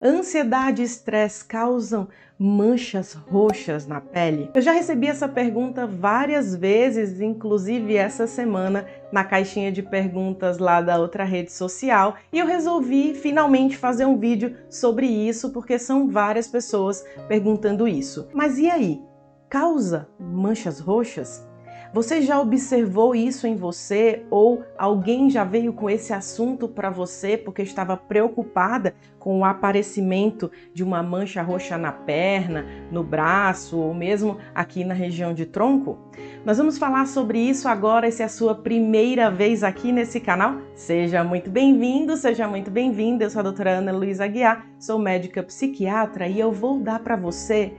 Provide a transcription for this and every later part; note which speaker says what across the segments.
Speaker 1: Ansiedade e estresse causam manchas roxas na pele? Eu já recebi essa pergunta várias vezes, inclusive essa semana, na caixinha de perguntas lá da outra rede social, e eu resolvi finalmente fazer um vídeo sobre isso, porque são várias pessoas perguntando isso. Mas e aí? Causa manchas roxas? Você já observou isso em você ou alguém já veio com esse assunto para você porque estava preocupada com o aparecimento de uma mancha roxa na perna, no braço ou mesmo aqui na região de tronco? Nós vamos falar sobre isso agora. Se é a sua primeira vez aqui nesse canal, seja muito bem-vindo, seja muito bem-vinda. Eu sou a doutora Ana Luísa Aguiar, sou médica psiquiatra e eu vou dar para você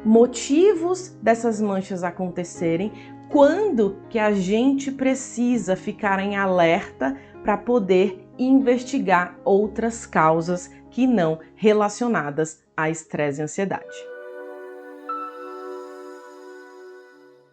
Speaker 1: motivos dessas manchas acontecerem, quando que a gente precisa ficar em alerta para poder investigar outras causas que não relacionadas a estresse e ansiedade.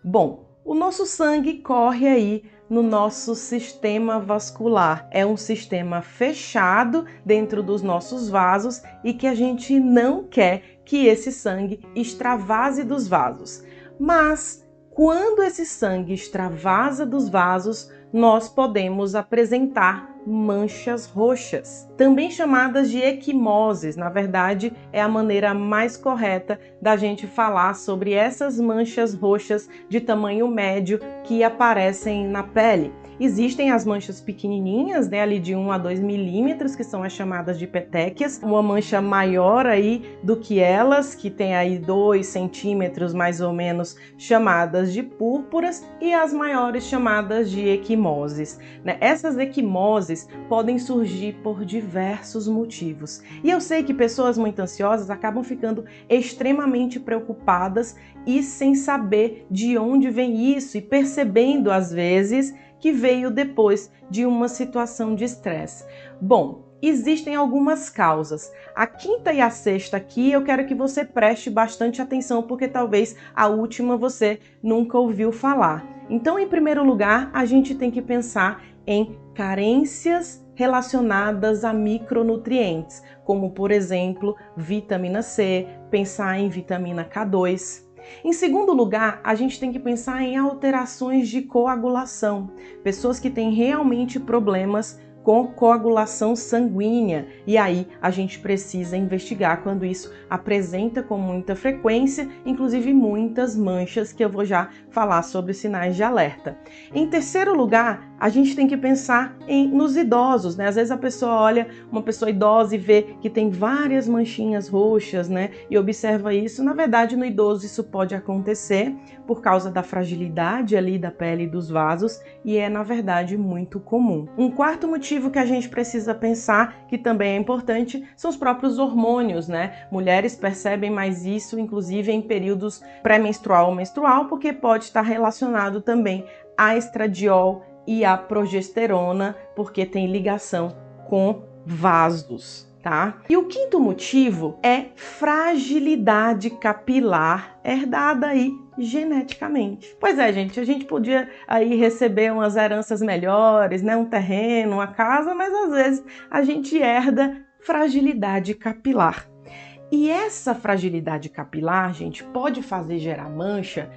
Speaker 1: Bom, o nosso sangue corre aí no nosso sistema vascular. É um sistema fechado dentro dos nossos vasos e que a gente não quer que esse sangue extravase dos vasos. Mas quando esse sangue extravasa dos vasos, nós podemos apresentar manchas roxas, também chamadas de equimoses. Na verdade, é a maneira mais correta da gente falar sobre essas manchas roxas de tamanho médio que aparecem na pele. Existem as manchas pequenininhas, né, ali de 1 a 2 milímetros, que são as chamadas de petequias, uma mancha maior aí do que elas, que tem aí 2 centímetros mais ou menos, chamadas de púrpuras, e as maiores chamadas de equimoses, né? Essas equimoses podem surgir por diversos motivos. E eu sei que pessoas muito ansiosas acabam ficando extremamente preocupadas e sem saber de onde vem isso e percebendo às vezes que veio depois de uma situação de estresse. Bom, existem algumas causas. A quinta e a sexta aqui eu quero que você preste bastante atenção, porque talvez a última você nunca ouviu falar. Então, em primeiro lugar, a gente tem que pensar em carências relacionadas a micronutrientes, como por exemplo, vitamina C, pensar em vitamina K2. Em segundo lugar, a gente tem que pensar em alterações de coagulação, pessoas que têm realmente problemas com coagulação sanguínea, e aí a gente precisa investigar quando isso apresenta com muita frequência, inclusive muitas manchas, que eu vou já falar sobre sinais de alerta. Em terceiro lugar, a gente tem que pensar nos idosos, né? Às vezes a pessoa olha uma pessoa idosa e vê que tem várias manchinhas roxas, né? E observa isso. Na verdade, no idoso isso pode acontecer por causa da fragilidade ali da pele e dos vasos, e é na verdade muito comum. Um quarto motivo que a gente precisa pensar, que também é importante, são os próprios hormônios, né? Mulheres percebem mais isso, inclusive em períodos pré-menstrual ou menstrual, porque pode estar relacionado também a estradiol e a progesterona, porque tem ligação com vasos, tá? E o quinto motivo é fragilidade capilar herdada aí geneticamente. Pois é, gente, a gente podia aí receber umas heranças melhores, né? Um terreno, uma casa, mas às vezes a gente herda fragilidade capilar. E essa fragilidade capilar, gente, pode fazer gerar mancha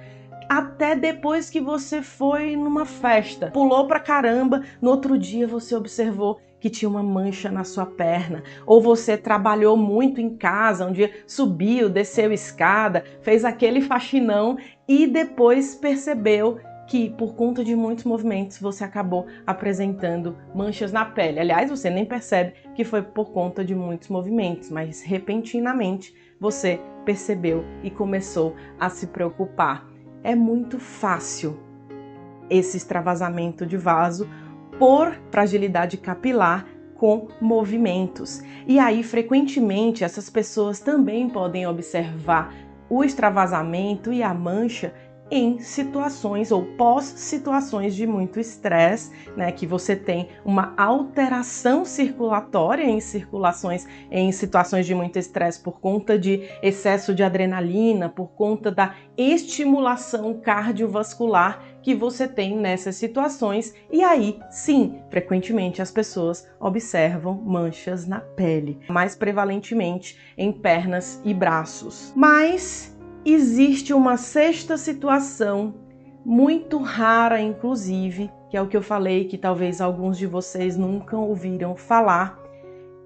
Speaker 1: até depois que você foi numa festa, pulou pra caramba, no outro dia você observou que tinha uma mancha na sua perna, ou você trabalhou muito em casa, um dia subiu, desceu escada, fez aquele faxinão e depois percebeu que por conta de muitos movimentos você acabou apresentando manchas na pele. Aliás, você nem percebe que foi por conta de muitos movimentos, mas repentinamente você percebeu e começou a se preocupar. É muito fácil esse extravasamento de vaso por fragilidade capilar com movimentos. E aí, frequentemente, essas pessoas também podem observar o extravasamento e a mancha em situações ou pós-situações de muito estresse, né, que você tem uma alteração circulatória em situações de muito estresse por conta de excesso de adrenalina, por conta da estimulação cardiovascular que você tem nessas situações, e aí, sim, frequentemente as pessoas observam manchas na pele, mais prevalentemente em pernas e braços. Mas existe uma sexta situação, muito rara inclusive, que é o que eu falei que talvez alguns de vocês nunca ouviram falar,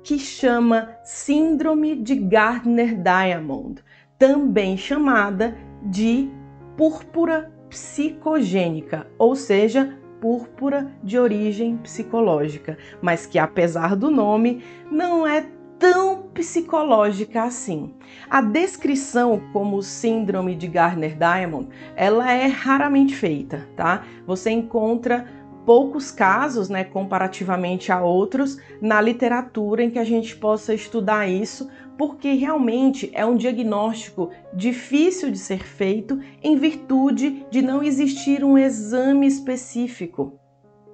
Speaker 1: que chama Síndrome de Gardner-Diamond, também chamada de púrpura psicogênica, ou seja, púrpura de origem psicológica, mas que apesar do nome, não é tão psicológica assim. A descrição como síndrome de Gardner-Diamond, ela é raramente feita, tá? Você encontra poucos casos, né, comparativamente a outros, na literatura em que a gente possa estudar isso, porque realmente é um diagnóstico difícil de ser feito em virtude de não existir um exame específico.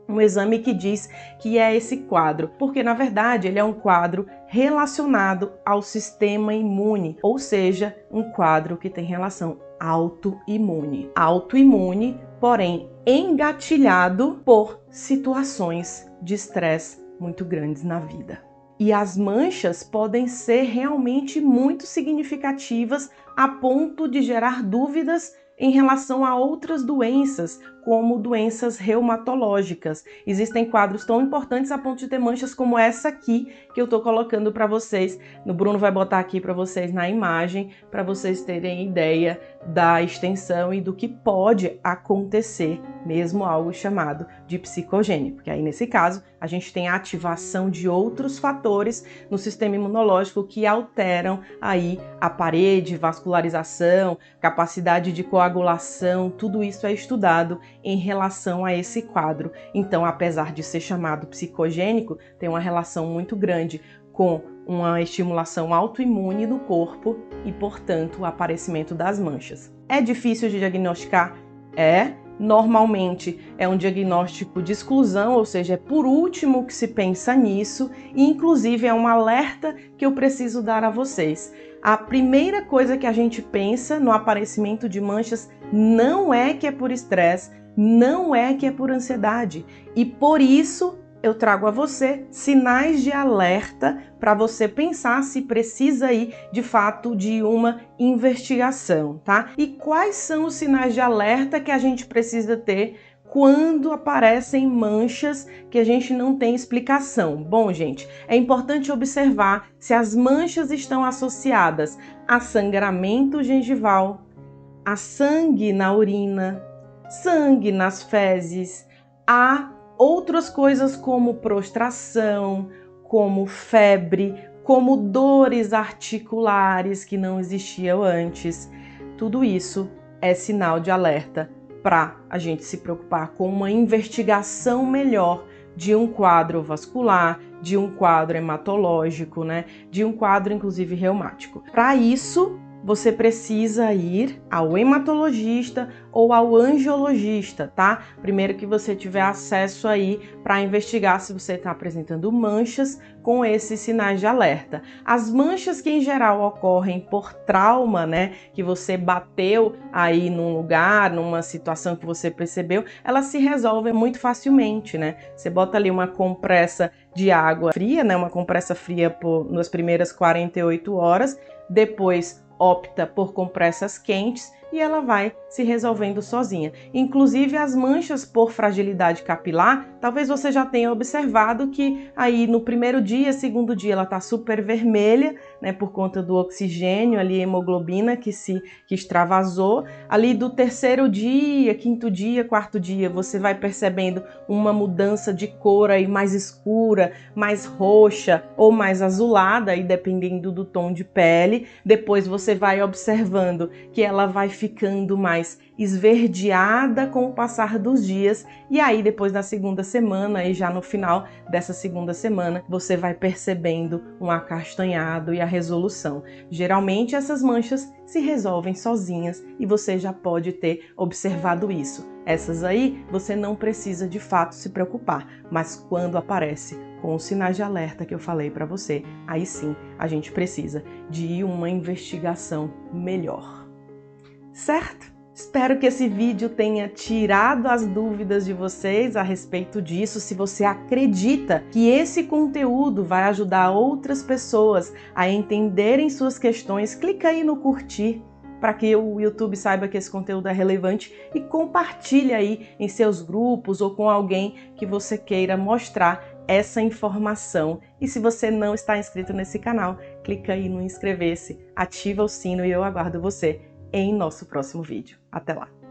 Speaker 1: Um exame que diz que é esse quadro, porque na verdade ele é um quadro relacionado ao sistema imune, ou seja, um quadro que tem relação autoimune. Autoimune, porém engatilhado por situações de estresse muito grandes na vida. E as manchas podem ser realmente muito significativas a ponto de gerar dúvidas em relação a outras doenças, como doenças reumatológicas. Existem quadros tão importantes a ponto de ter manchas como essa aqui que eu estou colocando para vocês. O Bruno vai botar aqui para vocês na imagem, para vocês terem ideia da extensão e do que pode acontecer, mesmo algo chamado de psicogênico. Porque aí, nesse caso, a gente tem a ativação de outros fatores no sistema imunológico que alteram aí a parede, vascularização, capacidade de coagulação, tudo isso é estudado em relação a esse quadro. Então, apesar de ser chamado psicogênico, tem uma relação muito grande com uma estimulação autoimune no corpo e, portanto, o aparecimento das manchas. É difícil de diagnosticar? Normalmente é um diagnóstico de exclusão, ou seja, é por último que se pensa nisso, e inclusive é um alerta que eu preciso dar a vocês. A primeira coisa que a gente pensa no aparecimento de manchas não é que é por estresse, não é que é por ansiedade, e por isso eu trago a você sinais de alerta para você pensar se precisa aí de fato de uma investigação, tá? E quais são os sinais de alerta que a gente precisa ter quando aparecem manchas que a gente não tem explicação? Bom, gente, é importante observar se as manchas estão associadas a sangramento gengival, a sangue na urina, sangue nas fezes, a outras coisas como prostração, como febre, como dores articulares que não existiam antes. Tudo isso é sinal de alerta para a gente se preocupar com uma investigação melhor de um quadro vascular, de um quadro hematológico, né? De um quadro inclusive reumático. Para isso, você precisa ir ao hematologista ou ao angiologista, tá? Primeiro que você tiver acesso aí para investigar se você está apresentando manchas com esses sinais de alerta. As manchas que em geral ocorrem por trauma, né? Que você bateu aí num lugar, numa situação que você percebeu, elas se resolvem muito facilmente, né? Você bota ali uma compressa de água fria, né? Uma compressa fria nas primeiras 48 horas, depois opta por compressas quentes e ela vai se resolvendo sozinha. Inclusive as manchas por fragilidade capilar, talvez você já tenha observado que aí no primeiro dia, segundo dia, ela tá super vermelha, né, por conta do oxigênio ali, hemoglobina que extravasou. Ali do terceiro dia, quinto dia, quarto dia, você vai percebendo uma mudança de cor aí mais escura, mais roxa ou mais azulada, aí dependendo do tom de pele. Depois você vai observando que ela vai ficando mais esverdeada com o passar dos dias, e aí depois na segunda semana, e já no final dessa segunda semana, você vai percebendo um acastanhado e a resolução. Geralmente essas manchas se resolvem sozinhas e você já pode ter observado isso. Essas aí você não precisa de fato se preocupar, mas quando aparece com os sinais de alerta que eu falei para você, aí sim a gente precisa de uma investigação melhor. Certo? Espero que esse vídeo tenha tirado as dúvidas de vocês a respeito disso. Se você acredita que esse conteúdo vai ajudar outras pessoas a entenderem suas questões, clica aí no curtir para que o YouTube saiba que esse conteúdo é relevante e compartilha aí em seus grupos ou com alguém que você queira mostrar essa informação. E se você não está inscrito nesse canal, clica aí no inscrever-se, ativa o sino e eu aguardo você em nosso próximo vídeo. Até lá!